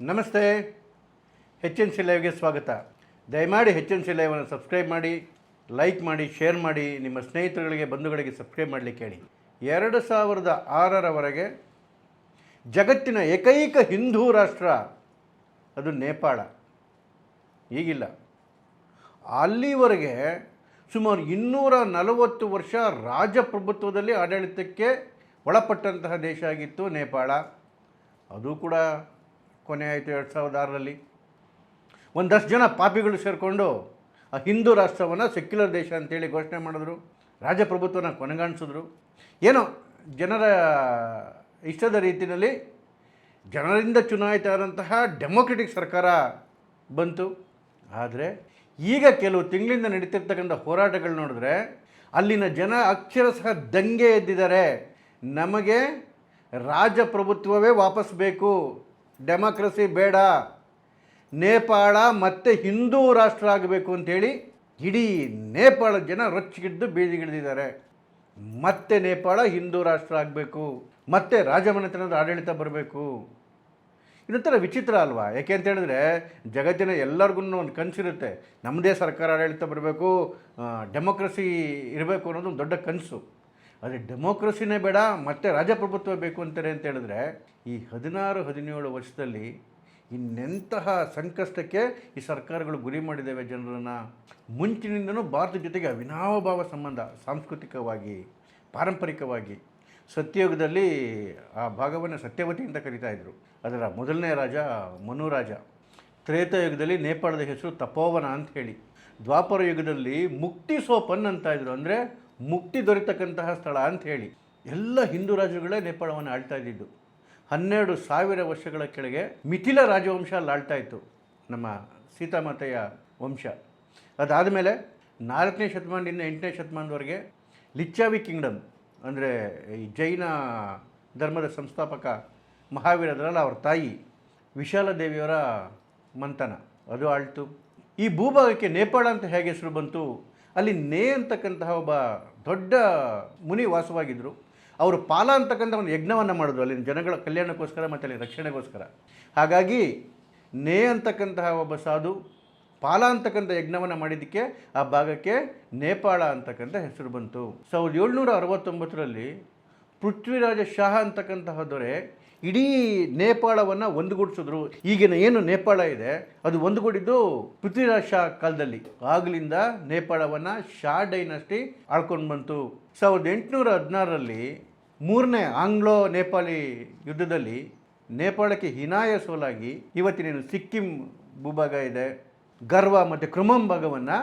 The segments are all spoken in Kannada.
ನಮಸ್ತೆ. ಎಚ್ ಎನ್ ಸಿ ಲೈವ್ಗೆ ಸ್ವಾಗತ. ದಯಮಾಡಿ ಎಚ್ ಎನ್ ಸಿ ಲೈವನ್ನು ಸಬ್ಸ್ಕ್ರೈಬ್ ಮಾಡಿ, ಲೈಕ್ ಮಾಡಿ, ಶೇರ್ ಮಾಡಿ, ನಿಮ್ಮ ಸ್ನೇಹಿತರುಗಳಿಗೆ ಬಂಧುಗಳಿಗೆ ಸಬ್ಸ್ಕ್ರೈಬ್ ಮಾಡಲಿಕ್ಕೆ ಹೇಳಿ. 2006ರವರೆಗೆ ಜಗತ್ತಿನ ಏಕೈಕ ಹಿಂದೂ ರಾಷ್ಟ್ರ ಅದು ನೇಪಾಳ. ಈಗಿಲ್ಲ. ಅಲ್ಲಿವರೆಗೆ ಸುಮಾರು 240 ವರ್ಷ ರಾಜಪ್ರಭುತ್ವದಲ್ಲಿ ಆಡಳಿತಕ್ಕೆ ಒಳಪಟ್ಟಂತಹ ದೇಶ ಆಗಿತ್ತು ನೇಪಾಳ. ಅದು ಕೂಡ ಕೊನೆ ಆಯಿತು 2006ರಲ್ಲಿ. ಒಂದಷ್ಟು ಜನ ಪಾಪಿಗಳು ಸೇರಿಕೊಂಡು ಆ ಹಿಂದೂ ರಾಷ್ಟ್ರವನ್ನು ಸೆಕ್ಯುಲರ್ ದೇಶ ಅಂತೇಳಿ ಘೋಷಣೆ ಮಾಡಿದ್ರು, ರಾಜಪ್ರಭುತ್ವನ ಕೊನೆಗಾಣಿಸಿದ್ರು. ಏನೋ ಜನರ ಇಷ್ಟದ ರೀತಿಯಲ್ಲಿ ಜನರಿಂದ ಚುನಾಯಿತ ಆದಂತಹ ಡೆಮೊಕ್ರೆಟಿಕ್ ಸರ್ಕಾರ ಬಂತು. ಆದರೆ ಈಗ ಕೆಲವು ತಿಂಗಳಿಂದ ನಡೀತಿರ್ತಕ್ಕಂಥ ಹೋರಾಟಗಳು ನೋಡಿದ್ರೆ ಅಲ್ಲಿನ ಜನ ಅಕ್ಷರಶಃ ದಂಗೆ ಎದ್ದಿದ್ದಾರೆ. ನಮಗೆ ರಾಜಪ್ರಭುತ್ವವೇ ವಾಪಸ್ ಬೇಕು, ಡೆಮೋಕ್ರಸಿ ಬೇಡ, ನೇಪಾಳ ಮತ್ತೆ ಹಿಂದೂ ರಾಷ್ಟ್ರ ಆಗಬೇಕು ಅಂಥೇಳಿ ಇಡೀ ನೇಪಾಳದ ಜನ ರೊಚ್ಚಿಗಿದ್ದು ಬೀದಿಗಿಳಿದಿದ್ದಾರೆ. ಮತ್ತೆ ನೇಪಾಳ ಹಿಂದೂ ರಾಷ್ಟ್ರ ಆಗಬೇಕು, ಮತ್ತೆ ರಾಜಮನೆತನದ ಆಡಳಿತ ಬರಬೇಕು. ಇದೊಂಥರ ವಿಚಿತ್ರ ಅಲ್ವಾ? ಯಾಕೆ ಅಂತ ಹೇಳಿದ್ರೆ ಜಗತ್ತಿನ ಎಲ್ಲರಿಗೂ ಒಂದು ಕನಸಿರುತ್ತೆ, ನಮ್ಮದೇ ಸರ್ಕಾರ ಆಡಳಿತ ಬರಬೇಕು, ಡೆಮೋಕ್ರಸಿ ಇರಬೇಕು ಅನ್ನೋದು ಒಂದು ದೊಡ್ಡ ಕನಸು. ಆದರೆ ಡೆಮೋಕ್ರಸಿನೇ ಬೇಡ, ಮತ್ತೆ ರಾಜಪ್ರಭುತ್ವ ಬೇಕು ಅಂತಾರೆ ಅಂತ ಹೇಳಿದ್ರೆ ಈ 16-17 ವರ್ಷದಲ್ಲಿ ಇನ್ನೆಂತಹ ಸಂಕಷ್ಟಕ್ಕೆ ಈ ಸರ್ಕಾರಗಳು ಗುರಿ ಮಾಡಿದ್ದೇವೆ ಜನರನ್ನು. ಮುಂಚಿನಿಂದನೂ ಭಾರತದ ಜೊತೆಗೆ ಅವಿನಾಭಾವ ಸಂಬಂಧ, ಸಾಂಸ್ಕೃತಿಕವಾಗಿ, ಪಾರಂಪರಿಕವಾಗಿ. ಸತ್ಯಯುಗದಲ್ಲಿ ಆ ಭಾಗವನ್ನು ಸತ್ಯವತಿ ಅಂತ ಕರೀತಾಯಿದ್ರು. ಅದರ ಮೊದಲನೇ ರಾಜ ಮನುರಾಜ. ತ್ರೇತಾಯುಗದಲ್ಲಿ ನೇಪಾಳದ ಹೆಸರು ತಪೋವನ ಅಂತ ಹೇಳಿ. ದ್ವಾಪರ ಯುಗದಲ್ಲಿ ಮುಕ್ತಿ ಸೋಪನ್ ಅಂತ ಇದ್ರು, ಅಂದರೆ ಮುಕ್ತಿ ದೊರೆತಕ್ಕಂತಹ ಸ್ಥಳ ಅಂತ ಹೇಳಿ. ಎಲ್ಲ ಹಿಂದೂ ರಾಜರುಗಳೇ ನೇಪಾಳವನ್ನು ಆಳ್ತಾ ಇದ್ದಿದ್ದು. 12,000 ವರ್ಷಗಳ ಕೆಳಗೆ ಮಿಥಿಲ ರಾಜವಂಶ ಅಲ್ಲಿ ಆಳ್ತಾ ಇತ್ತು, ನಮ್ಮ ಸೀತಾಮಾತೆಯ ವಂಶ. ಅದಾದಮೇಲೆ 4ನೇ ಶತಮಾನದಿಂದ 8ನೇ ಶತಮಾನದವರೆಗೆ ಲಿಚ್ಚಾವಿ ಕಿಂಗ್ಡಮ್, ಅಂದರೆ ಈ ಜೈನ ಧರ್ಮದ ಸಂಸ್ಥಾಪಕ ಮಹಾವೀರದ್ರಲ್ಲ ಅವ್ರ ತಾಯಿ ವಿಶಾಲದೇವಿಯವರ ಮಂಥನ, ಅದು ಆಳ್ತು. ಈ ಭೂಭಾಗಕ್ಕೆ ನೇಪಾಳ ಅಂತ ಹೇಗೆ ಹೆಸರು ಬಂತು? ಅಲ್ಲಿ ನೇ ಅಂತಕ್ಕಂತಹ ಒಬ್ಬ ದೊಡ್ಡ ಮುನಿ ವಾಸವಾಗಿದ್ದರು. ಅವರು ಪಾಲ ಅಂತಕ್ಕಂಥ ಒಂದು ಯಜ್ಞವನ್ನು ಮಾಡಿದ್ರು ಅಲ್ಲಿನ ಜನಗಳ ಕಲ್ಯಾಣಕ್ಕೋಸ್ಕರ ಮತ್ತು ಅಲ್ಲಿ ರಕ್ಷಣೆಗೋಸ್ಕರ. ಹಾಗಾಗಿ ನೇ ಅಂತಕ್ಕಂತಹ ಒಬ್ಬ ಸಾಧು ಪಾಲ ಅಂತಕ್ಕಂಥ ಯಜ್ಞವನ್ನು ಮಾಡಿದ್ದಕ್ಕೆ ಆ ಭಾಗಕ್ಕೆ ನೇಪಾಳ ಅಂತಕ್ಕಂಥ ಹೆಸರು ಬಂತು. 1769ರಲ್ಲಿ ಪೃಥ್ವಿರಾಜ ಶಾಹ ಅಂತಕ್ಕಂತಹ ದೊರೆ ಇಡೀ ನೇಪಾಳವನ್ನು ಒಂದುಗೂಡಿಸಿದ್ರು. ಈಗಿನ ಏನು ನೇಪಾಳ ಇದೆ ಅದು ಒಂದುಗೂಡಿದ್ದು ಪೃಥ್ವಿರಾಜ ಶಾ ಕಾಲದಲ್ಲಿ. ಆಗಲಿಂದ ನೇಪಾಳವನ್ನು ಶಾ ಡೈನಸ್ಟಿ ಆಳ್ಕೊಂಡು ಬಂತು. 1816ರಲ್ಲಿ 3ನೇ ಆಂಗ್ಲೋ ನೇಪಾಳಿ ಯುದ್ಧದಲ್ಲಿ ನೇಪಾಳಕ್ಕೆ ಹೀನಾಯ ಸೋಲಾಗಿ ಇವತ್ತಿನ ಸಿಕ್ಕಿಂ ಭೂಭಾಗ ಇದೆ, ಗರ್ವ ಮತ್ತು ಕ್ರಮಂ ಭಾಗವನ್ನು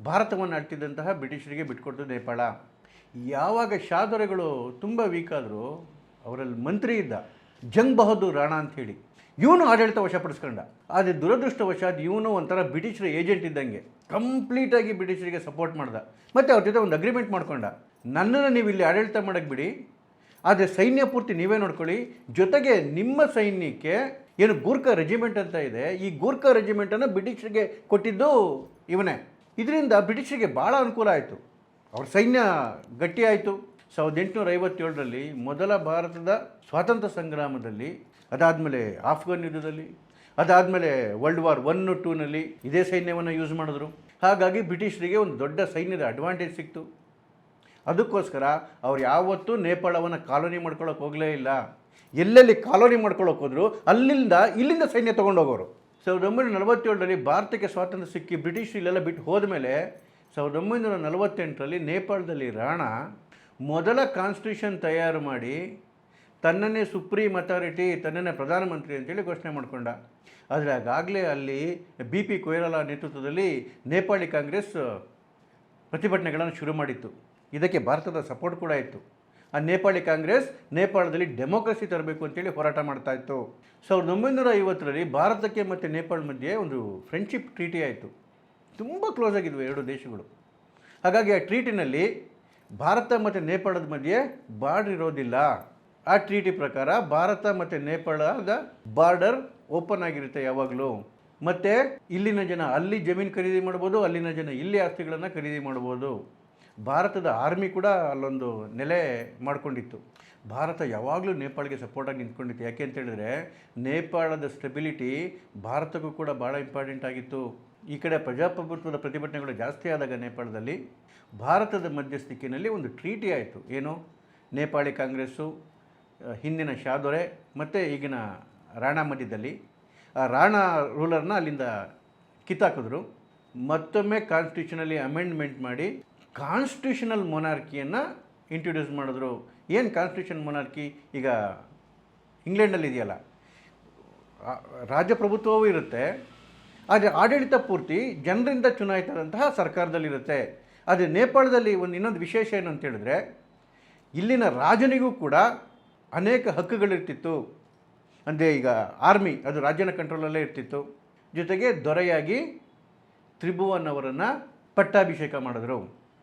ಭಾರತವನ್ನು ಆಳ್ತಿದ್ದಂತಹ ಬ್ರಿಟಿಷರಿಗೆ ಬಿಟ್ಕೊಡ್ತು ನೇಪಾಳ. ಯಾವಾಗ ಶಾ ದೊರೆಗಳು ತುಂಬ ವೀಕ್ ಆದರೂ ಅವರಲ್ಲಿ ಮಂತ್ರಿ ಇದ್ದ ಜಂಗ್ ಬಹದ್ದೂರ್ ರಾಣಾ ಅಂಥೇಳಿ, ಇವನು ಆಡಳಿತ ವಶಪಡಿಸ್ಕೊಂಡ. ಆದರೆ ದುರದೃಷ್ಟವಶಾತ್ ಇವನು ಒಂಥರ ಬ್ರಿಟಿಷರ ಏಜೆಂಟ್ ಇದ್ದಂಗೆ ಕಂಪ್ಲೀಟಾಗಿ ಬ್ರಿಟಿಷರಿಗೆ ಸಪೋರ್ಟ್ ಮಾಡ್ದ. ಮತ್ತು ಅವ್ರ ಜೊತೆ ಒಂದು ಅಗ್ರಿಮೆಂಟ್ ಮಾಡ್ಕೊಂಡ, ನನ್ನನ್ನು ನೀವು ಇಲ್ಲಿ ಆಡಳಿತ ಮಾಡೋಕ್ಕೆ ಬಿಡಿ, ಆದರೆ ಸೈನ್ಯ ಪೂರ್ತಿ ನೀವೇ ನೋಡ್ಕೊಳ್ಳಿ, ಜೊತೆಗೆ ನಿಮ್ಮ ಸೈನ್ಯಕ್ಕೆ ಏನು ಗೂರ್ಖಾ ರೆಜಿಮೆಂಟ್ ಅಂತ ಇದೆ, ಈ ಗೂರ್ಖಾ ರೆಜಿಮೆಂಟನ್ನು ಬ್ರಿಟಿಷರಿಗೆ ಕೊಟ್ಟಿದ್ದು ಇವನೇ. ಇದರಿಂದ ಬ್ರಿಟಿಷರಿಗೆ ಭಾಳ ಅನುಕೂಲ ಆಯಿತು, ಅವ್ರ ಸೈನ್ಯ ಗಟ್ಟಿಯಾಯಿತು. 1857ರಲ್ಲಿ ಮೊದಲ ಭಾರತದ ಸ್ವಾತಂತ್ರ್ಯ ಸಂಗ್ರಾಮದಲ್ಲಿ, ಅದಾದಮೇಲೆ ಆಫ್ಘನ್ ಯುದ್ಧದಲ್ಲಿ, ಅದಾದಮೇಲೆ ವರ್ಲ್ಡ್ ವಾರ್ 1, 2ನಲ್ಲಿ ಇದೇ ಸೈನ್ಯವನ್ನು ಯೂಸ್ ಮಾಡಿದ್ರು. ಹಾಗಾಗಿ ಬ್ರಿಟಿಷರಿಗೆ ಒಂದು ದೊಡ್ಡ ಸೈನ್ಯದ ಅಡ್ವಾಂಟೇಜ್ ಸಿಕ್ತು. ಅದಕ್ಕೋಸ್ಕರ ಅವ್ರು ಯಾವತ್ತೂ ನೇಪಾಳವನ್ನು ಕಾಲೋನಿ ಮಾಡ್ಕೊಳ್ಳೋಕೆ ಹೋಗಲೇ ಇಲ್ಲ. ಎಲ್ಲೆಲ್ಲಿ ಕಾಲೋನಿ ಮಾಡ್ಕೊಳ್ಳೋಕೆ ಹೋದ್ರು ಇಲ್ಲಿಂದ ಸೈನ್ಯ ತೊಗೊಂಡೋಗೋರು. 1947ರಲ್ಲಿ ಭಾರತಕ್ಕೆ ಸ್ವಾತಂತ್ರ್ಯ ಸಿಕ್ಕಿ ಬ್ರಿಟಿಷ್ ಇಲ್ಲೆಲ್ಲ ಬಿಟ್ಟು ಹೋದ್ಮೇಲೆ 1948ರಲ್ಲಿ ನೇಪಾಳದಲ್ಲಿ ರಾಣಾ ಮೊದಲ ಕಾನ್ಸ್ಟಿಟ್ಯೂಷನ್ ತಯಾರು ಮಾಡಿ ತನ್ನನ್ನೇ ಸುಪ್ರೀಂ ಅಥಾರಿಟಿ, ತನ್ನನ್ನೇ ಪ್ರಧಾನಮಂತ್ರಿ ಅಂತೇಳಿ ಘೋಷಣೆ ಮಾಡಿಕೊಂಡ. ಆದರೆ ಆಗಾಗಲೇ ಅಲ್ಲಿ BP ಕೊಯ್ರಾಲಾ ನೇತೃತ್ವದಲ್ಲಿ ನೇಪಾಳಿ ಕಾಂಗ್ರೆಸ್ ಪ್ರತಿಭಟನೆಗಳನ್ನು ಶುರು ಮಾಡಿತ್ತು. ಇದಕ್ಕೆ ಭಾರತದ ಸಪೋರ್ಟ್ ಕೂಡ ಇತ್ತು. ಆ ನೇಪಾಳಿ ಕಾಂಗ್ರೆಸ್ ನೇಪಾಳದಲ್ಲಿ ಡೆಮೋಕ್ರಸಿ ತರಬೇಕು ಅಂತೇಳಿ ಹೋರಾಟ ಮಾಡ್ತಾಯಿತ್ತು. 1950ರಲ್ಲಿ ಭಾರತಕ್ಕೆ ಮತ್ತು ನೇಪಾಳ ಮಧ್ಯೆ ಒಂದು ಫ್ರೆಂಡ್ಶಿಪ್ ಟ್ರೀಟಿ ಆಯಿತು. ತುಂಬ ಕ್ಲೋಸ್ ಆಗಿದ್ವು ಎರಡು ದೇಶಗಳು. ಹಾಗಾಗಿ ಆ ಟ್ರೀಟಿನಲ್ಲಿ ಭಾರತ ಮತ್ತು ನೇಪಾಳದ ಮಧ್ಯೆ ಬಾರ್ಡರ್ ಇರೋದಿಲ್ಲ. ಆ ಟ್ರೀಟಿ ಪ್ರಕಾರ ಭಾರತ ಮತ್ತು ನೇಪಾಳದ ಬಾರ್ಡರ್ ಓಪನ್ ಆಗಿರುತ್ತೆ ಯಾವಾಗಲೂ. ಮತ್ತು ಇಲ್ಲಿನ ಜನ ಅಲ್ಲಿ ಜಮೀನು ಖರೀದಿ ಮಾಡ್ಬೋದು, ಅಲ್ಲಿನ ಜನ ಇಲ್ಲಿ ಆಸ್ತಿಗಳನ್ನು ಖರೀದಿ ಮಾಡ್ಬೋದು. ಭಾರತದ ಆರ್ಮಿ ಕೂಡ ಅಲ್ಲೊಂದು ನೆಲೆ ಮಾಡಿಕೊಂಡಿತ್ತು. ಭಾರತ ಯಾವಾಗಲೂ ನೇಪಾಳಿಗೆ ಸಪೋರ್ಟಾಗಿ ನಿಂತ್ಕೊಂಡಿತ್ತು. ಯಾಕೆ ಅಂತ ಹೇಳಿದ್ರೆ ನೇಪಾಳದ ಸ್ಟೆಬಿಲಿಟಿ ಭಾರತಕ್ಕೂ ಕೂಡ ಭಾಳ ಇಂಪಾರ್ಟೆಂಟ್ ಆಗಿತ್ತು. ಈ ಕಡೆ ಪ್ರಜಾಪ್ರಭುತ್ವದ ಪ್ರತಿಭಟನೆಗಳು ಜಾಸ್ತಿ ಆದಾಗ ನೇಪಾಳದಲ್ಲಿ ಭಾರತದ ಮಧ್ಯಸ್ಥಿಕೆಯಲ್ಲಿ ಒಂದು ಟ್ರೀಟಿ ಆಯಿತು. ಏನು, ನೇಪಾಳಿ ಕಾಂಗ್ರೆಸ್ಸು, ಹಿಂದಿನ ಶಾದೊರೆ ಮತ್ತು ಈಗಿನ ರಾಣಾ ಮಧ್ಯದಲ್ಲಿ ಆ ರಾಣಾ ರೂಲರ್ನ ಅಲ್ಲಿಂದ ಕಿತ್ತಾಕಿದ್ರು. ಮತ್ತೊಮ್ಮೆ ಕಾನ್ಸ್ಟಿಟ್ಯೂಷನಲ್ಲಿ ಅಮೆಂಡ್ಮೆಂಟ್ ಮಾಡಿ ಕಾನ್ಸ್ಟಿಟ್ಯೂಷನಲ್ ಮೊನಾರ್ಕಿಯನ್ನು ಇಂಟ್ರೊಡ್ಯೂಸ್ ಮಾಡಿದ್ರು. ಏನು ಕಾನ್ಸ್ಟಿಟ್ಯೂಷನ್ ಮೊನಾರ್ಕಿ? ಈಗ ಇಂಗ್ಲೆಂಡಲ್ಲಿ ಇದೆಯಲ್ಲ, ರಾಜಪ್ರಭುತ್ವವೂ ಇರುತ್ತೆ, ಆದರೆ ಆಡಳಿತ ಪೂರ್ತಿ ಜನರಿಂದ ಚುನಾಯಿತರಂತಹ ಸರ್ಕಾರದಲ್ಲಿರುತ್ತೆ. ಆದರೆ ನೇಪಾಳದಲ್ಲಿ ಇನ್ನೊಂದು ವಿಶೇಷ ಏನು ಅಂತ ಹೇಳಿದ್ರೆ, ಇಲ್ಲಿನ ರಾಜನಿಗೂ ಕೂಡ ಅನೇಕ ಹಕ್ಕುಗಳಿರ್ತಿತ್ತು. ಅಂದರೆ ಈಗ ಆರ್ಮಿ ಅದು ರಾಜ್ಯನ ಕಂಟ್ರೋಲಲ್ಲೇ ಇರ್ತಿತ್ತು. ಜೊತೆಗೆ ದೊರೆಯಾಗಿ ತ್ರಿಭುವನ್ ಅವರನ್ನು ಪಟ್ಟಾಭಿಷೇಕ ಮಾಡಿದ್ರು.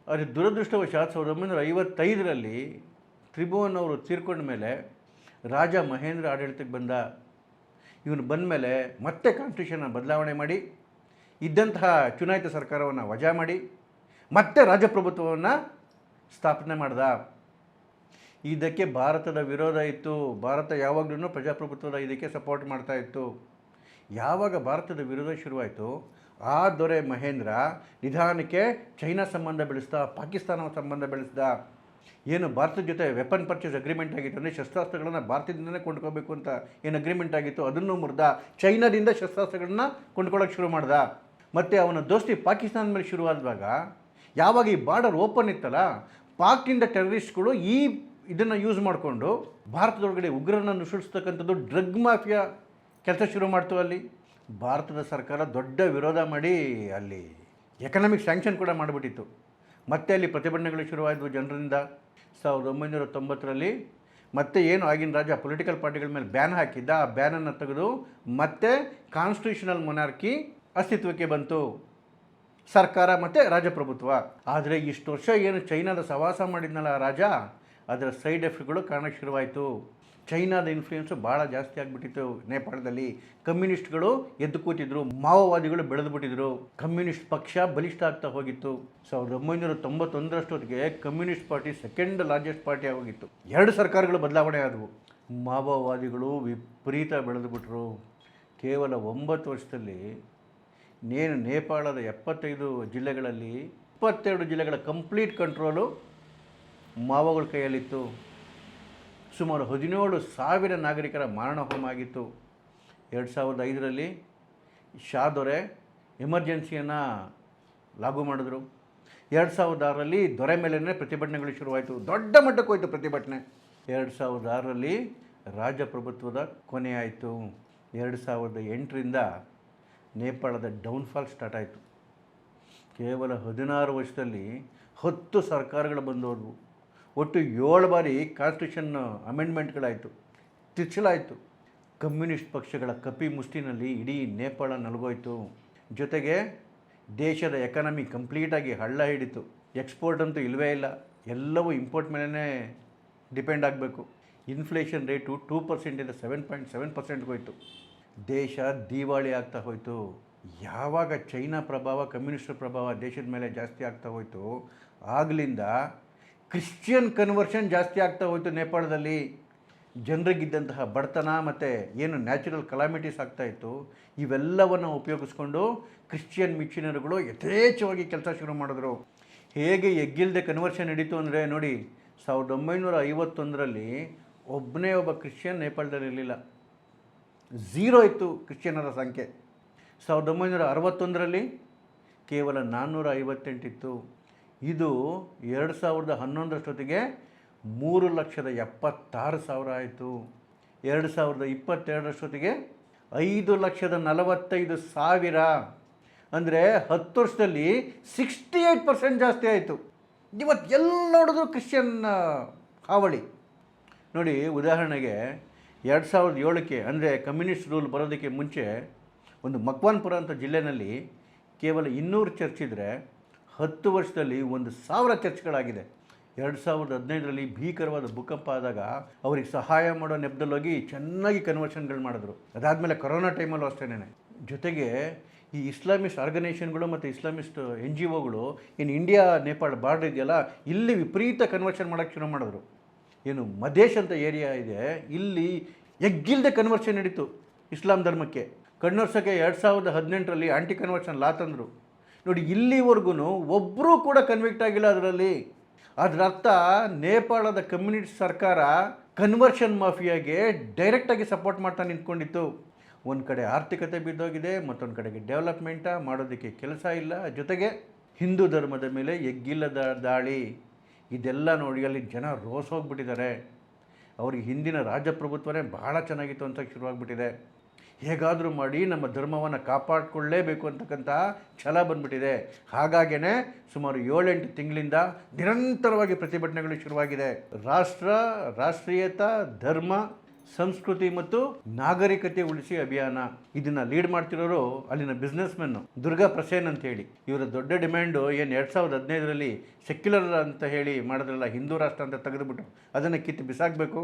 ಆದರೆ ದುರದೃಷ್ಟವಶಾತ್ 1955ರಲ್ಲಿ ತ್ರಿಭುವನ್ ಅವರು ತೀರ್ಕೊಂಡ ಮೇಲೆ ರಾಜ ಮಹೇಂದ್ರ ಆಡಳಿತಕ್ಕೆ ಬಂದ. ಇವನು ಬಂದ ಮೇಲೆ ಮತ್ತೆ ಕಾನ್ಸ್ಟಿಟ್ಯೂಷನ್ನ ಬದಲಾವಣೆ ಮಾಡಿ ಇದ್ದಂತಹ ಚುನಾಯಿತ ಸರ್ಕಾರವನ್ನು ವಜಾ ಮಾಡಿ ಮತ್ತೆ ರಾಜಪ್ರಭುತ್ವವನ್ನು ಸ್ಥಾಪನೆ ಮಾಡ್ದ. ಇದಕ್ಕೆ ಭಾರತದ ವಿರೋಧ ಇತ್ತು. ಭಾರತ ಯಾವಾಗಲೂ ಪ್ರಜಾಪ್ರಭುತ್ವದ ಇದಕ್ಕೆ ಸಪೋರ್ಟ್ ಮಾಡ್ತಾ ಇತ್ತು. ಯಾವಾಗ ಭಾರತದ ವಿರೋಧ ಶುರುವಾಯಿತು, ಆ ದೊರೆ ಮಹೇಂದ್ರ ನಿಧಾನಕ್ಕೆ ಚೈನಾ ಸಂಬಂಧ ಬೆಳೆಸ್ದ, ಪಾಕಿಸ್ತಾನ ಸಂಬಂಧ ಬೆಳೆಸ್ದ. ಏನು ಭಾರತದ ಜೊತೆ ವೆಪನ್ ಪರ್ಚೇಸ್ ಅಗ್ರಿಮೆಂಟ್ ಆಗಿತ್ತು, ಅಂದರೆ ಶಸ್ತ್ರಾಸ್ತ್ರಗಳನ್ನು ಭಾರತದಿಂದಲೇ ಕೊಂಡ್ಕೋಬೇಕು ಅಂತ ಏನು ಅಗ್ರಿಮೆಂಟ್ ಆಗಿತ್ತು ಅದನ್ನು ಮುರಿದ. ಚೈನಾದಿಂದ ಶಸ್ತ್ರಾಸ್ತ್ರಗಳನ್ನ ಕೊಂಡ್ಕೊಳ್ಳೋಕೆ ಶುರು ಮಾಡ್ದ. ಮತ್ತು ಅವನ ದೋಸ್ತಿ ಪಾಕಿಸ್ತಾನದ ಮೇಲೆ ಶುರುವಾದಾಗ ಯಾವಾಗ ಈ ಬಾರ್ಡರ್ ಓಪನ್ ಇತ್ತಲ್ಲ, ಪಾಕ್ನಿಂದ ಟೆರರಿಸ್ಟ್ಗಳು ಇದನ್ನು ಯೂಸ್ ಮಾಡಿಕೊಂಡು ಭಾರತದೊಳಗಡೆ ಉಗ್ರರನ್ನು ನುಸುಳಿಸ್ತಕ್ಕಂಥದ್ದು, ಡ್ರಗ್ ಮಾಫಿಯಾ ಕೆಲಸ ಶುರು ಮಾಡ್ತು. ಅಲ್ಲಿ ಭಾರತದ ಸರ್ಕಾರ ದೊಡ್ಡ ವಿರೋಧ ಮಾಡಿ ಅಲ್ಲಿ ಎಕನಾಮಿಕ್ ಸ್ಯಾಂಕ್ಷನ್ ಕೂಡ ಮಾಡಿಬಿಟ್ಟಿತ್ತು. ಮತ್ತೆ ಅಲ್ಲಿ ಪ್ರತಿಭಟನೆಗಳು ಶುರುವಾಯಿತು ಜನರಿಂದ. 1990ರಲ್ಲಿ ಮತ್ತೆ ಏನು ಆಗಿನ ರಾಜ ಪೊಲಿಟಿಕಲ್ ಪಾರ್ಟಿಗಳ ಮೇಲೆ ಬ್ಯಾನ್ ಹಾಕಿದ್ದ, ಆ ಬ್ಯಾನನ್ನು ತೆಗೆದು ಮತ್ತೆ ಕಾನ್ಸ್ಟಿಟ್ಯೂಷನಲ್ ಮೊನಾರ್ಕಿ ಅಸ್ತಿತ್ವಕ್ಕೆ ಬಂತು, ಸರ್ಕಾರ ಮತ್ತು ರಾಜಪ್ರಭುತ್ವ. ಆದರೆ ಇಷ್ಟು ವರ್ಷ ಏನು ಚೈನಾದ ಸವಾಸ ಮಾಡಿದ್ನಲ್ಲ ಆ ರಾಜ, ಅದರ ಸೈಡ್ ಎಫೆಕ್ಟ್ಗಳು ಕಾರಣಕ್ಕೆ ಶುರುವಾಯಿತು. ಚೈನಾದ ಇನ್ಫ್ಲೂಯೆನ್ಸು ಭಾಳ ಜಾಸ್ತಿ ಆಗಿಬಿಟ್ಟಿತ್ತು ನೇಪಾಳದಲ್ಲಿ. ಕಮ್ಯುನಿಸ್ಟ್ಗಳು ಎದ್ದು ಕೂತಿದ್ರು, ಮಾವೋವಾದಿಗಳು ಬೆಳೆದುಬಿಟ್ಟಿದ್ರು, ಕಮ್ಯುನಿಸ್ಟ್ ಪಕ್ಷ ಬಲಿಷ್ಠ ಆಗ್ತಾ ಹೋಗಿತ್ತು. 1991ರಷ್ಟೊತ್ತಿಗೆ communist party second largest party ಆಗೋಗಿತ್ತು. 2 ಸರ್ಕಾರಗಳು ಬದಲಾವಣೆ ಆದವು. ಮಾವೋವಾದಿಗಳು ವಿಪರೀತ ಬೆಳೆದುಬಿಟ್ರು. ಕೇವಲ 9 ವರ್ಷದಲ್ಲಿ ನೇಪಾಳದ 75 ಜಿಲ್ಲೆಗಳಲ್ಲಿ 22 ಜಿಲ್ಲೆಗಳ ಕಂಪ್ಲೀಟ್ ಕಂಟ್ರೋಲು ಮಾವೋಗಳ ಕೈಯಲ್ಲಿತ್ತು. ಸುಮಾರು 17,000 ನಾಗರಿಕರ ಮಾರಣ ಹೋಮ ಆಗಿತ್ತು. 2005ರಲ್ಲಿ ಶಾದೊರೆ ಎಮರ್ಜೆನ್ಸಿಯನ್ನು ಲಾಗು ಮಾಡಿದ್ರು. 2006ರಲ್ಲಿ ದೊರೆ ಮೇಲೇ ಪ್ರತಿಭಟನೆಗಳು ಶುರುವಾಯಿತು. ದೊಡ್ಡ ಮಟ್ಟಕ್ಕೆ ಹೋಯಿತು ಪ್ರತಿಭಟನೆ. 2006ರಲ್ಲಿ ರಾಜಪ್ರಭುತ್ವದ ಕೊನೆಯಾಯಿತು. 2008ರಿಂದ ನೇಪಾಳದ ಡೌನ್ಫಾಲ್ ಸ್ಟಾರ್ಟ್ ಆಯಿತು. ಕೇವಲ 16 ವರ್ಷದಲ್ಲಿ 10 ಸರ್ಕಾರಗಳು ಬಂದು ಹೋದವು. ಒಟ್ಟು 7 ಬಾರಿ ಕಾನ್ಸ್ಟಿಟ್ಯೂಷನ್ ಅಮೆಂಡ್ಮೆಂಟ್ಗಳಾಯಿತು, ತಿರ್ಚಲಾಯಿತು. ಕಮ್ಯುನಿಸ್ಟ್ ಪಕ್ಷಗಳ ಕಪಿ ಮುಷ್ಟಿನಲ್ಲಿ ಇಡೀ ನೇಪಾಳ ನಲಗೋಯ್ತು. ಜೊತೆಗೆ ದೇಶದ ಎಕಾನಮಿ ಕಂಪ್ಲೀಟಾಗಿ ಹಳ್ಳ ಹಿಡಿತು. ಎಕ್ಸ್ಪೋರ್ಟ್ ಅಂತೂ ಇಲ್ಲವೇ ಇಲ್ಲ, ಎಲ್ಲವೂ ಇಂಪೋರ್ಟ್ ಮೇಲೇ ಡಿಪೆಂಡ್ ಆಗಬೇಕು. ಇನ್ಫ್ಲೇಷನ್ ರೇಟು 2%ಇಂದ 7.7%ಗೆ ಹೋಯಿತು. ದೇಶ ದಿವಾಳಿ ಆಗ್ತಾ ಹೋಯಿತು. ಯಾವಾಗ ಚೈನಾ ಪ್ರಭಾವ, ಕಮ್ಯುನಿಸ್ಟರ ಪ್ರಭಾವ ದೇಶದ ಮೇಲೆ ಜಾಸ್ತಿ ಆಗ್ತಾ ಹೋಯಿತು, ಆಗಲಿಂದ ಕ್ರಿಶ್ಚಿಯನ್ ಕನ್ವರ್ಷನ್ ಜಾಸ್ತಿ ಆಗ್ತಾ ಹೋಯಿತು. ನೇಪಾಳದಲ್ಲಿ ಜನರಿಗಿದ್ದಂತಹ ಬಡತನ ಮತ್ತು ಏನು ನ್ಯಾಚುರಲ್ ಕಲಾಮಿಟೀಸ್ ಆಗ್ತಾಯಿತ್ತು, ಇವೆಲ್ಲವನ್ನು ಉಪಯೋಗಿಸ್ಕೊಂಡು ಕ್ರಿಶ್ಚಿಯನ್ ಮಿಷನರಿಗಳು ಯಥೇಚ್ಛವಾಗಿ ಕೆಲಸ ಶುರು ಮಾಡಿದ್ರು. ಹೇಗೆ ಎಗ್ಗಿಲ್ಲದೆ ಕನ್ವರ್ಷನ್ ನಡೀತು ಅಂದರೆ ನೋಡಿ, 1951ರಲ್ಲಿ ಒಬ್ಬ ಕ್ರಿಶ್ಚಿಯನ್ ನೇಪಾಳದಲ್ಲಿ ಇರಲಿಲ್ಲ, 0 ಇತ್ತು ಕ್ರಿಶ್ಚಿಯನ್ನರ ಸಂಖ್ಯೆ. 1961ರಲ್ಲಿ ಕೇವಲ 458 ಇತ್ತು. ಇದು 2011ರಷ್ಟೊತ್ತಿಗೆ 3,76,000 ಆಯಿತು. 2022ರಷ್ಟೊತ್ತಿಗೆ 5,45,000. ಅಂದರೆ 10 ವರ್ಷದಲ್ಲಿ 68% ಜಾಸ್ತಿ ಆಯಿತು. ಇವತ್ತು ಎಲ್ಲಿ ನೋಡಿದ್ರು ಕ್ರಿಶ್ಚಿಯನ್ ಹಾವಳಿ. ನೋಡಿ, ಉದಾಹರಣೆಗೆ 2007ಕ್ಕೆ ಅಂದರೆ ಕಮ್ಯುನಿಸ್ಟ್ ರೂಲ್ ಬರೋದಕ್ಕೆ ಮುಂಚೆ ಒಂದು ಮಕ್ವಾನ್ಪುರ ಅಂತ ಜಿಲ್ಲೆಯಲ್ಲಿ ಕೇವಲ 200 ಚರ್ಚ್ ಇದ್ದರೆ 10 ವರ್ಷದಲ್ಲಿ 1,000 ಚರ್ಚ್ಗಳಾಗಿದೆ. 2015ರಲ್ಲಿ ಭೀಕರವಾದ ಭೂಕಂಪ ಆದಾಗ ಅವ್ರಿಗೆ ಸಹಾಯ ಮಾಡೋ ನೆಪದಲ್ಲೋಗಿ ಚೆನ್ನಾಗಿ ಕನ್ವರ್ಷನ್ಗಳು ಮಾಡಿದ್ರು. ಅದಾದಮೇಲೆ ಕೊರೋನಾ ಟೈಮಲ್ಲೂ ಅಷ್ಟೇನೆ. ಜೊತೆಗೆ ಈ ಇಸ್ಲಾಮಿಸ್ಟ್ ಆರ್ಗನೈಸೇಷನ್ಗಳು ಮತ್ತು ಇಸ್ಲಾಮಿಸ್ಟ್ NGOಗಳು ಇನ್ನು ಇಂಡಿಯಾ ನೇಪಾಳ ಬಾರ್ಡರ್ ಇದೆಯಲ್ಲ, ಇಲ್ಲಿ ವಿಪರೀತ ಕನ್ವರ್ಷನ್ ಮಾಡೋಕ್ಕೆ ಶುರು ಮಾಡಿದ್ರು. ಏನು ಮದೇಶ್ ಅಂತ ಏರಿಯಾ ಇದೆ, ಇಲ್ಲಿ ಎಗ್ಗಿಲ್ದೆ ಕನ್ವರ್ಷನ್ ನಡೀತು ಇಸ್ಲಾಂ ಧರ್ಮಕ್ಕೆ. ಕನ್ವರ್ಸೋಕ್ಕೆ 2018ರಲ್ಲಿ ಆಂಟಿ ಕನ್ವರ್ಷನ್ ಲಾ ತಂದರು. ನೋಡಿ, ಇಲ್ಲಿವರೆಗೂ ಒಬ್ಬರೂ ಕೂಡ ಕನ್ವಿಕ್ಟ್ ಆಗಿಲ್ಲ ಅದರಲ್ಲಿ. ಅದರ ಅರ್ಥ ನೇಪಾಳದ ಕಮ್ಯುನಿಸ್ಟ್ ಸರ್ಕಾರ ಕನ್ವರ್ಷನ್ ಮಾಫಿಯಾಗೆ ಡೈರೆಕ್ಟಾಗಿ ಸಪೋರ್ಟ್ ಮಾಡ್ತಾ ನಿಂತ್ಕೊಂಡಿತ್ತು. ಒಂದು ಕಡೆ ಆರ್ಥಿಕತೆ ಬಿದ್ದೋಗಿದೆ, ಮತ್ತೊಂದು ಕಡೆಗೆ ಡೆವಲಪ್ಮೆಂಟ ಮಾಡೋದಕ್ಕೆ ಕೆಲಸ ಇಲ್ಲ, ಜೊತೆಗೆ ಹಿಂದೂ ಧರ್ಮದ ಮೇಲೆ ಎಗ್ಗಿಲ್ಲದ ದಾಳಿ. ಇದೆಲ್ಲ ನೋಡಿ ಅಲ್ಲಿ ಜನ ರೋಸ್ ಹೋಗ್ಬಿಟ್ಟಿದ್ದಾರೆ. ಅವ್ರಿಗೆ ಹಿಂದಿನ ರಾಜಪ್ರಭುತ್ವನೇ ಬಹಳ ಚೆನ್ನಾಗಿತ್ತು ಅಂತ ಶುರುವಾಗ್ಬಿಟ್ಟಿದೆ. ಹೇಗಾದರೂ ಮಾಡಿ ನಮ್ಮ ಧರ್ಮವನ್ನು ಕಾಪಾಡಿಕೊಳ್ಳಲೇಬೇಕು ಅಂತಕ್ಕಂಥ ಛಲ ಬಂದ್ಬಿಟ್ಟಿದೆ. ಹಾಗಾಗೇ ಸುಮಾರು 7-8 ತಿಂಗಳಿಂದ ನಿರಂತರವಾಗಿ ಪ್ರತಿಭಟನೆಗಳು ಶುರುವಾಗಿದೆ. ರಾಷ್ಟ್ರೀಯತಾ, ಧರ್ಮ, ಸಂಸ್ಕೃತಿ ಮತ್ತು ನಾಗರಿಕತೆ ಉಳಿಸಿ ಅಭಿಯಾನ. ಇದನ್ನು ಲೀಡ್ ಮಾಡ್ತಿರೋರು ಅಲ್ಲಿನ ಬಿಸ್ನೆಸ್ಮೆನ್ನು ದುರ್ಗಾ ಪ್ರಸೇನ್ ಅಂತೇಳಿ. ಇವರ ದೊಡ್ಡ ಡಿಮ್ಯಾಂಡು ಏನು 2015ರಲ್ಲಿ ಸೆಕ್ಯುಲರ್ ಅಂತ ಹೇಳಿ ಮಾಡಿದ್ರಲ್ಲ, ಹಿಂದೂ ರಾಷ್ಟ್ರ ಅಂತ ತೆಗೆದುಬಿಟ್ಟು ಅದನ್ನು ಕಿತ್ತು ಬಿಸಾಕಬೇಕು.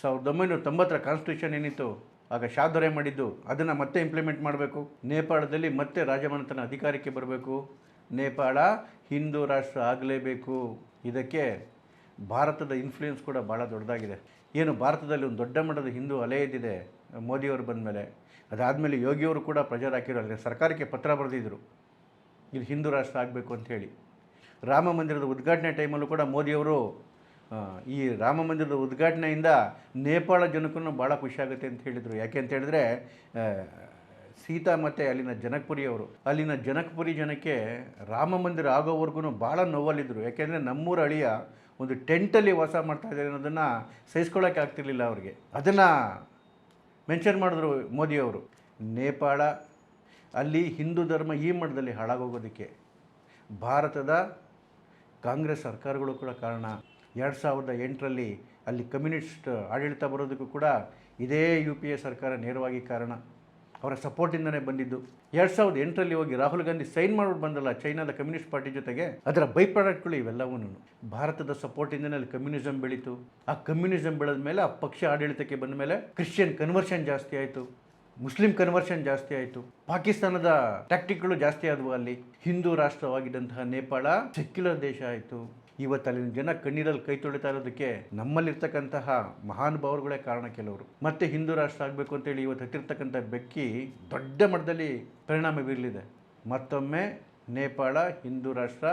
1990ರ ಕಾನ್ಸ್ಟಿಟ್ಯೂಷನ್ ಏನಿತ್ತು ಆಗ ಶಾ ದೊರೆ ಮಾಡಿದ್ದು, ಅದನ್ನು ಮತ್ತೆ ಇಂಪ್ಲಿಮೆಂಟ್ ಮಾಡಬೇಕು. ನೇಪಾಳದಲ್ಲಿ ಮತ್ತೆ ರಾಜಮನೆತನ ಅಧಿಕಾರಕ್ಕೆ ಬರಬೇಕು. ನೇಪಾಳ ಹಿಂದೂ ರಾಷ್ಟ್ರ ಆಗಲೇಬೇಕು. ಇದಕ್ಕೆ ಭಾರತದ ಇನ್ಫ್ಲೂಯೆನ್ಸ್ ಕೂಡ ಭಾಳ ದೊಡ್ಡದಾಗಿದೆ. ಏನು ಭಾರತದಲ್ಲಿ ಒಂದು ದೊಡ್ಡ ಮಟ್ಟದ ಹಿಂದೂ ಅಲೆ ಎದ್ದಿದೆ ಮೋದಿಯವರು ಬಂದ ಮೇಲೆ. ಅದಾದಮೇಲೆ ಯೋಗಿಯವರು ಕೂಡ ಪ್ರೆಜರ್ ಹಾಕಿರೋ, ಅಲ್ಲಿ ಸರ್ಕಾರಕ್ಕೆ ಪತ್ರ ಬರೆದಿದ್ದರು ಇದು ಹಿಂದೂ ರಾಷ್ಟ್ರ ಆಗಬೇಕು ಅಂಥೇಳಿ. ರಾಮ ಮಂದಿರದ ಉದ್ಘಾಟನೆ ಟೈಮಲ್ಲೂ ಕೂಡ ಮೋದಿಯವರು ಈ ರಾಮ ಮಂದಿರದ ಉದ್ಘಾಟನೆಯಿಂದ ನೇಪಾಳ ಜನಕ್ಕೂ ಭಾಳ ಖುಷಿಯಾಗುತ್ತೆ ಅಂತ ಹೇಳಿದರು. ಯಾಕೆ ಅಂತ ಹೇಳಿದ್ರೆ ಸೀತಾ ಮತ್ತು ಅಲ್ಲಿನ ಜನಕಪುರಿಯವರು, ಅಲ್ಲಿನ ಜನಕಪುರಿ ಜನಕ್ಕೆ ರಾಮ ಮಂದಿರ ಆಗೋವರೆಗೂ ಭಾಳ ನೋವಲ್ಲಿದ್ದರು. ಯಾಕೆಂದರೆ ನಮ್ಮೂರ ಅಳಿಯ ಒಂದು ಟೆಂಟಲ್ಲಿ ವಾಸ ಮಾಡ್ತಾಯಿದ್ದಾರೆ ಅನ್ನೋದನ್ನು ಸಹಿಸ್ಕೊಳ್ಳೋಕ್ಕೆ ಆಗ್ತಿರ್ಲಿಲ್ಲ ಅವ್ರಿಗೆ. ಅದನ್ನು ಮೆನ್ಷನ್ ಮಾಡಿದ್ರು ಮೋದಿಯವರು. ನೇಪಾಳ ಅಲ್ಲಿ ಹಿಂದೂ ಧರ್ಮ ಈ ಮಟ್ಟದಲ್ಲಿ ಹಾಳಾಗೋಗೋದಕ್ಕೆ ಭಾರತದ ಕಾಂಗ್ರೆಸ್ ಸರ್ಕಾರಗಳು ಕೂಡ ಕಾರಣ. 2008ರಲ್ಲಿ ಅಲ್ಲಿ ಕಮ್ಯುನಿಸ್ಟ್ ಆಡಳಿತ ಬರೋದಕ್ಕೂ ಕೂಡ ಇದೇ UPA ಸರ್ಕಾರ ನೇರವಾಗಿ ಕಾರಣ. ಅವರ ಸಪೋರ್ಟಿಂದನೇ ಬಂದಿದ್ದು. 2008ರಲ್ಲಿ ಹೋಗಿ ರಾಹುಲ್ ಗಾಂಧಿ ಸೈನ್ ಮಾಡಿಬಿಟ್ಟು ಬಂದಲ್ಲ ಚೈನಾದ ಕಮ್ಯುನಿಸ್ಟ್ ಪಾರ್ಟಿ ಜೊತೆಗೆ, ಅದರ ಬೈ ಪ್ರಾಡಕ್ಟ್ಗಳು ಇವೆಲ್ಲವೂ ಭಾರತದ ಸಪೋರ್ಟಿಂದನೇ ಅಲ್ಲಿ ಕಮ್ಯುನಿಸಮ್ ಬೆಳೀತು. ಆ ಕಮ್ಯುನಿಸಮ್ ಬೆಳೆದ ಮೇಲೆ ಆ ಪಕ್ಷ ಆಡಳಿತಕ್ಕೆ ಬಂದ ಮೇಲೆ ಕ್ರಿಶ್ಚಿಯನ್ ಕನ್ವರ್ಷನ್ ಜಾಸ್ತಿ ಆಯಿತು, ಮುಸ್ಲಿಂ ಕನ್ವರ್ಷನ್ ಜಾಸ್ತಿ ಆಯಿತು, ಪಾಕಿಸ್ತಾನದ ಟ್ಯಾಕ್ಟಿಕ್ಗಳು ಜಾಸ್ತಿ ಆದವು. ಅಲ್ಲಿ ಹಿಂದೂ ರಾಷ್ಟ್ರವಾಗಿದ್ದಂತಹ ನೇಪಾಳ ಸೆಕ್ಯುಲರ್ ದೇಶ ಆಯಿತು. ಇವತ್ತು ಅಲ್ಲಿನ ಜನ ಕಣ್ಣೀರಲ್ಲಿ ಕೈ ತೊಳಿತಾ ಇರೋದಕ್ಕೆ ನಮ್ಮಲ್ಲಿರ್ತಕ್ಕಂತಹ ಮಹಾನುಭಾವರುಗಳೇ ಕಾರಣ ಕೆಲವರು. ಮತ್ತೆ ಹಿಂದೂ ರಾಷ್ಟ್ರ ಆಗಬೇಕು ಅಂತೇಳಿ ಇವತ್ತು ಹತ್ತಿರ್ತಕ್ಕಂಥ ಬೆಕ್ಕಿ ದೊಡ್ಡ ಮಟ್ಟದಲ್ಲಿ ಪರಿಣಾಮ ಬೀರಲಿದೆ. ಮತ್ತೊಮ್ಮೆ ನೇಪಾಳ ಹಿಂದೂ ರಾಷ್ಟ್ರ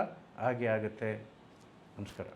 ಆಗೇ ಆಗುತ್ತೆ. ನಮಸ್ಕಾರ.